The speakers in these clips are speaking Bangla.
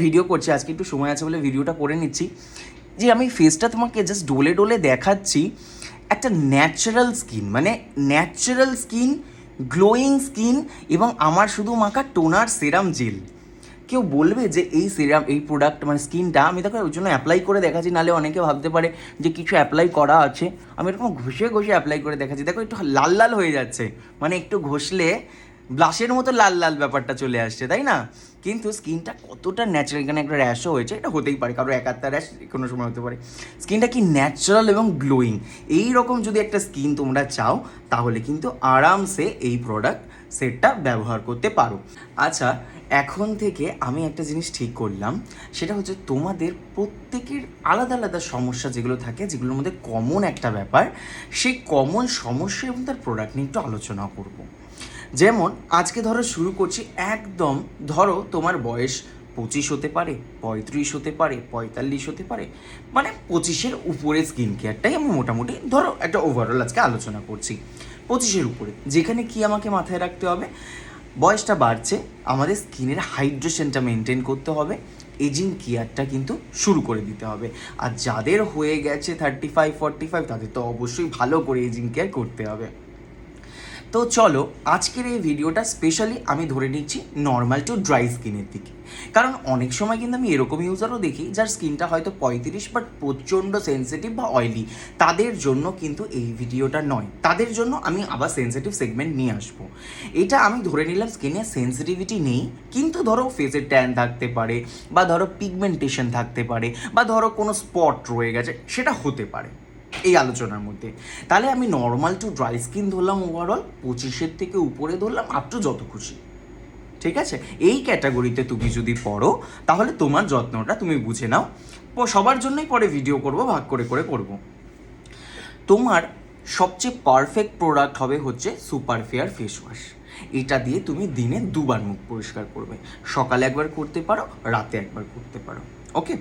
ভিডিও করছি আজকে, একটু সময় আছে বলে ভিডিওটা করে নিচ্ছি। যে আমি ফেসটা তোমাকে জাস্ট ডোলে ডোলে দেখাচ্ছি, একটা ন্যাচারাল স্কিন, মানে ন্যাচারাল স্কিন, গ্লোয়িং স্কিন, এবং আমার শুধু মাখা টোনার সেরাম জেল। কেউ বলবে যে এই সিরাম, এই প্রোডাক্ট মানে স্কিনটা আমি তাকে ওই জন্য অ্যাপ্লাই করে দেখাচ্ছি, নাহলে অনেকে ভাবতে পারে যে কিছু অ্যাপ্লাই করা আছে। আমি এরকম ঘষে ঘষে অ্যাপ্লাই করে দেখাচ্ছি, দেখো একটু লাল লাল হয়ে যাচ্ছে, মানে একটু ঘষলে ব্লাশের মতো লাল লাল ব্যাপারটা চলে আসছে, তাই না? কিন্তু স্কিনটা কতটা ন্যাচারাল, এখানে একটা র্যাশও হয়েছে, এটা হতেই পারে, কারো একটা র্যাশ কোনো সময় হতে পারে। স্কিনটা কি ন্যাচারাল এবং গ্লোয়িং, এই রকম যদি একটা স্কিন তোমরা চাও তাহলে কিন্তু আরামসে এই প্রোডাক্ট সেটটা ব্যবহার করতে পারো। আচ্ছা, এখন থেকে আমি একটা জিনিস ঠিক করলাম, সেটা হচ্ছে তোমাদের প্রত্যেকের আলাদা আলাদা সমস্যা যেগুলো থাকে, যেগুলোর মধ্যে কমন একটা ব্যাপার, সেই কমন সমস্যা এবং তার প্রোডাক্ট নিয়ে একটু আলোচনা করব। যেমন আজকে ধরো শুরু করছি, একদম ধরো তোমার বয়স 25 হতে পারে, 35 হতে পারে, 45 হতে পারে, মানে 25-এর উপরে স্কিন কেয়ারটাই আমি মোটামুটি ধরো একটা ওভারঅল আজকে আলোচনা করছি। 25-এর উপরে, যেখানে কি আমাকে মাথায় রাখতে হবে, বয়সটা বাড়ছে, আমাদের স্কিনের হাইড্রেশনটা মেনটেন করতে হবে, এজিং কেয়ারটা কিন্তু শুরু করে দিতে হবে। আর যাদের হয়ে গেছে 35-45, তাদের তো অবশ্যই ভালো করে এজিং কেয়ার করতে হবে। তো চলো, আজকের এই ভিডিওটা স্পেশালি আমি ধরে নিচ্ছি নর্মাল টু ড্রাই স্কিনের দিকে, কারণ অনেক সময় কিন্তু আমি এরকম ইউজারও দেখি যার স্কিনটা হয়তো 35 বাট প্রচণ্ড সেন্সিটিভ বা অয়েলি, তাদের জন্য কিন্তু এই ভিডিওটা নয়, তাদের জন্য আমি আবার সেন্সিটিভ সেগমেন্ট নিয়ে আসবো। এটা আমি ধরে নিলাম স্কিনের সেন্সিটিভিটি নেই, কিন্তু ধরো ফেসের ট্যান থাকতে পারে, বা ধরো পিগমেন্টেশন থাকতে পারে, বা ধরো কোনো স্পট রয়ে গেছে, সেটা হতে পারে এই আলোচনার মধ্যে। তাহলে আমি নর্মাল টু ড্রাই স্কিন ধরলাম, ওভারঅল 25-এর থেকে উপরে ধরলাম, আপ টু যত খুশি, ঠিক আছে? এই ক্যাটাগরিতে তুমি যদি পড়ো তাহলে তোমার যত্নটা তুমি বুঝে নাও। সবার জন্যই পরে ভিডিও করব, ভাগ করে করে করব। তোমার সবচেয়ে পারফেক্ট প্রোডাক্ট হবে হচ্ছে সুপার ফেয়ার ফেস ওয়াশ। এটা দিয়ে তুমি দিনে 2বার মুখ পরিষ্কার করবে, সকালে একবার করতে পারো, রাতে একবার করতে পারো, ওকে?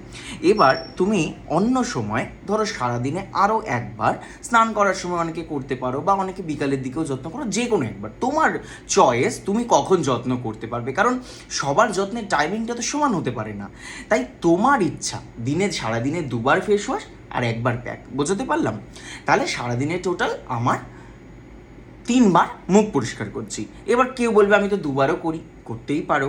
এবার তুমি অন্য সময় ধরো সারাদিনে আরও একবার, স্নান করার সময় অনেকে করতে পারো, বা অনেকে বিকালের দিকেও যত্ন করো, যে কোনো একবার তোমার চয়েস, তুমি কখন যত্ন করতে পারবে, কারণ সবার যত্নের টাইমিংটা তো সমান হতে পারে না। তাই তোমার ইচ্ছা, দিনে সারাদিনে 2বার ফেস ওয়াশ আর একবার প্যাক, বোঝাতে পারলাম? তাহলে সারাদিনে টোটাল আমার 3বার মুখ পরিষ্কার করছি। এবার কেউ বলবে আমি তো 2বারও করি, করতেই পারো,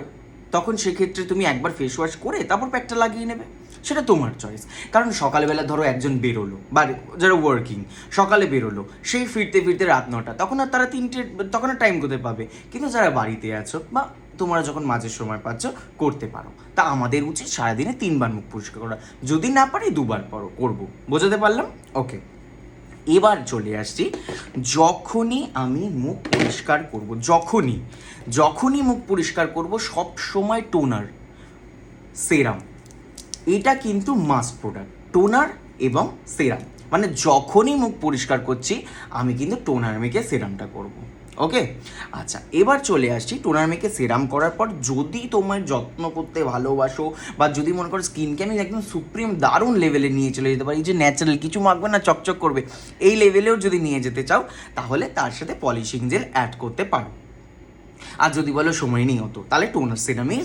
তখন সেক্ষেত্রে তুমি একবার ফেস ওয়াশ করে তারপর প্যাকটা লাগিয়ে নেবে, সেটা তোমার চয়েস। কারণ সকালবেলা ধরো একজন বেরোলো, বা যারা ওয়ার্কিং সকালে বেরোলো, সেই ফিরতে ফিরতে রাত 9টা, তখন আর তারা 3টে, তখন আর টাইম কোথায় পাবে? কিন্তু যারা বাড়িতে আছো বা তোমরা যখন মাঝের সময় পাচ্ছ, করতে পারো। তা আমাদের উচিত সারাদিনে 3বার মুখ পরিষ্কার করা, যদি না পারি 2বার করবো, বোঝাতে পারলাম? ওকে, এবার চলে আসছি, যখনই আমি মুখ পরিষ্কার করব, যখনই মুখ পরিষ্কার করব, সব সময় টোনার, সেরাম, এটা কিন্তু মাস্ট প্রোডাক্ট, টোনার এবং সেরাম। মানে যখনই মুখ পরিষ্কার করছি আমি কিন্তু টোনার মেখে সেরামটা করব, ওকে? আচ্ছা, এবার চলে আসছি, টোনার মেখে সেরাম করার পর যদি তোমার যত্ন করতে ভালোবাসো, বা যদি মনে করো স্কিনকে আমি একদম সুপ্রিম দারুণ লেভেলে নিয়ে চলে যেতে পারি, যে ন্যাচারাল কিছু মাখবে না, চকচক করবে, এই লেভেলেও যদি নিয়ে যেতে চাও, তাহলে তার সাথে পলিশিং জেল অ্যাড করতে পারো। আর যদি বলো সময় নেই অত, তাহলে টোনার সেরামই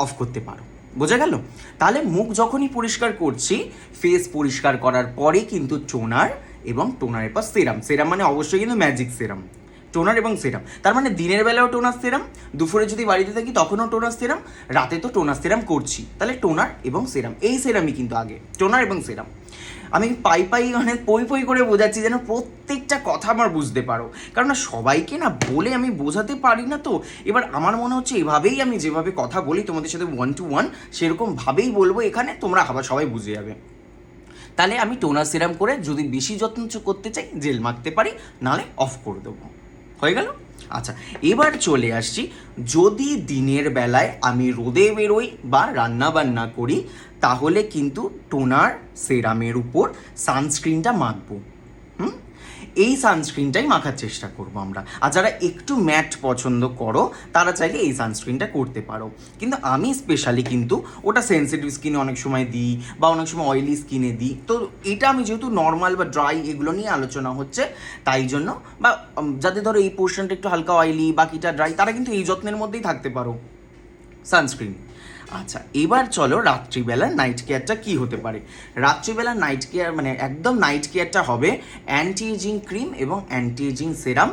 অফ করতে পারো, বোঝা গেল? তাহলে মুখ যখনই পরিষ্কার করছি, ফেস পরিষ্কার করার পরে কিন্তু টোনার এবং টোনারের পর সেরাম, সেরাম মানে অবশ্যই কিন্তু ম্যাজিক সেরাম, টোনার এবং সেরাম। তার মানে দিনের বেলাও টোনার সেরাম, দুপুরে যদি বাড়িতে থাকি তখনও টোনার সেরাম, রাতে তো টোনার সেরাম করছি, তাহলে টোনার এবং সেরাম, এই সেরামই কিন্তু আগে, টোনার এবং সেরাম। আমি পাই মানে পই করে বোঝাচ্ছি যেন প্রত্যেকটা কথা আমার বুঝতে পারো, কারণ সবাইকে না বলে আমি বোঝাতে পারি না। তো এবার আমার মনে হচ্ছে এভাবেই আমি যেভাবে কথা বলি তোমাদের সাথে 1 to 1, সেরকমভাবেই বলবো এখানে, তোমরা আবার সবাই বুঝে যাবে। তাহলে আমি টোনার সিরাম করে যদি বেশি যত্ন করতে চাই জেল মাখতে পারি, নাহলে অফ করে দেবো, হয়ে গেল? আচ্ছা, এবার চলে আসছি, যদি দিনের বেলায় আমি রোদে বেরোই বা রান্না বান্না করি, তাহলে কিন্তু টোনার সেরামের উপর সানস্ক্রিনটা মাখবো। এই সানস্ক্রিনটাই মাখার চেষ্টা করবো আমরা। আর যারা একটু ম্যাট পছন্দ করো, তারা চাইলে এই সানস্ক্রিনটা করতে পারো, কিন্তু আমি স্পেশালি কিন্তু ওটা সেন্সিটিভ স্কিনে অনেক সময় দিই, বা অনেক সময় অয়েলি স্কিনে দিই। তো এটা আমি যেহেতু নর্মাল বা ড্রাই এগুলো নিয়ে আলোচনা হচ্ছে, তাই জন্য, বা যাদের ধরো এই পোর্শনটা একটু হালকা অয়েলি, বাকিটা ড্রাই, তারা কিন্তু এই যত্নের মধ্যেই থাকতে পারো, সানস্ক্রিন। আচ্ছা, এবার চলো রাত্রিবেলা নাইট কেয়ারটা কী হতে পারে। রাত্রিবেলা নাইট কেয়ার মানে একদম নাইট কেয়ারটা হবে অ্যান্টি এজিং ক্রিম এবং অ্যান্টি এজিং সেরাম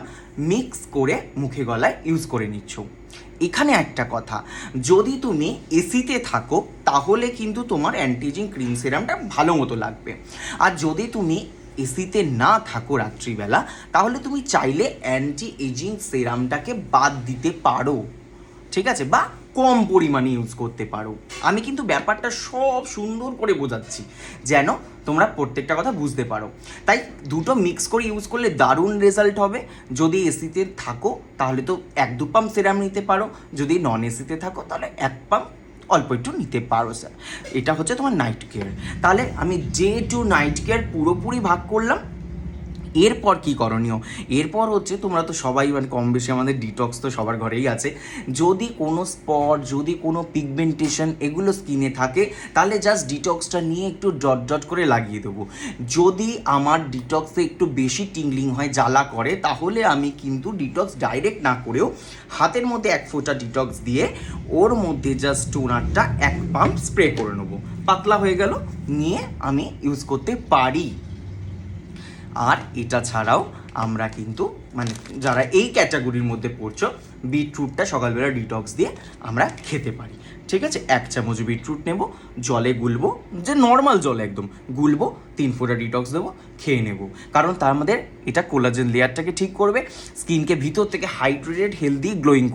মিক্স করে মুখে গলায় ইউজ করে নিচ্ছ। এখানে একটা কথা, যদি তুমি এসিতে থাকো তাহলে কিন্তু তোমার অ্যান্টি এজিং ক্রিম সেরামটা ভালো মতো লাগবে। আর যদি তুমি এসিতে না থাকো রাত্রিবেলা, তাহলে তুমি চাইলে অ্যান্টি এজিং সেরামটাকে বাদ দিতে পারো, ঠিক আছে, বা কম পরিমাণে ইউজ করতে পারো। আমি কিন্তু ব্যাপারটা সব সুন্দর করে বোঝাচ্ছি যেন তোমরা প্রত্যেকটা কথা বুঝতে পারো। তাই দুটো মিক্স করে ইউজ করলে দারুণ রেজাল্ট হবে। যদি এসিতে থাকো তাহলে তো 1-2 পাম্প সেরাম নিতে পারো, যদি নন এসিতে থাকো তাহলে 1 পাম্প অল্প একটু নিতে পারো স্যার। এটা হচ্ছে তোমার নাইট কেয়ার। তাহলে আমি ডে টু নাইট কেয়ার পুরোপুরি ভাগ করলাম। এরপর কি করণীয়? এরপর হচ্ছে তোমরা তো সবাই মানে কম বেশি আমাদের ডিটক্স তো সবার ঘরেই আছে। যদি কোনো স্পট, যদি কোনো পিগমেন্টেশন এগুলো স্কিনে থাকে তাহলে জাস্ট ডিটক্সটা নিয়ে একটু ডট ডট করে লাগিয়ে দেবো। যদি আমার ডিটক্সে একটু বেশি টিংলিং হয়, জ্বালা করে, তাহলে আমি কিন্তু ডিটক্স ডাইরেক্ট না করেও হাতের মধ্যে 1 ফোঁটা ডিটক্স দিয়ে ওর মধ্যে জাস্ট টোনারটা 1 পাম্প স্প্রে করে নেবো। পাতলা হয়ে গেল, নিয়ে আমি ইউজ করতে পারি। আর এটা ছাড়াও আমরা কিন্তু মানে যারা এই ক্যাটাগরির মধ্যে পড়ছো, বিটরুটটা সকালবেলা ডিটক্স দিয়ে আমরা খেতে পারি, ঠিক আছে। 1 চামচ বিটরুট নেব, জলে গুলবো, যে নর্মাল জলে একদম গুলবো, 3 ফোঁটা ডিটক্স দেবো, খেয়ে নেব। কারণ তার মধ্যে এটা কোলাজেন লেয়ারটাকে ঠিক করবে, স্কিনকে ভিতর থেকে হাইড্রেটেড, হেলদি, গ্লোয়িং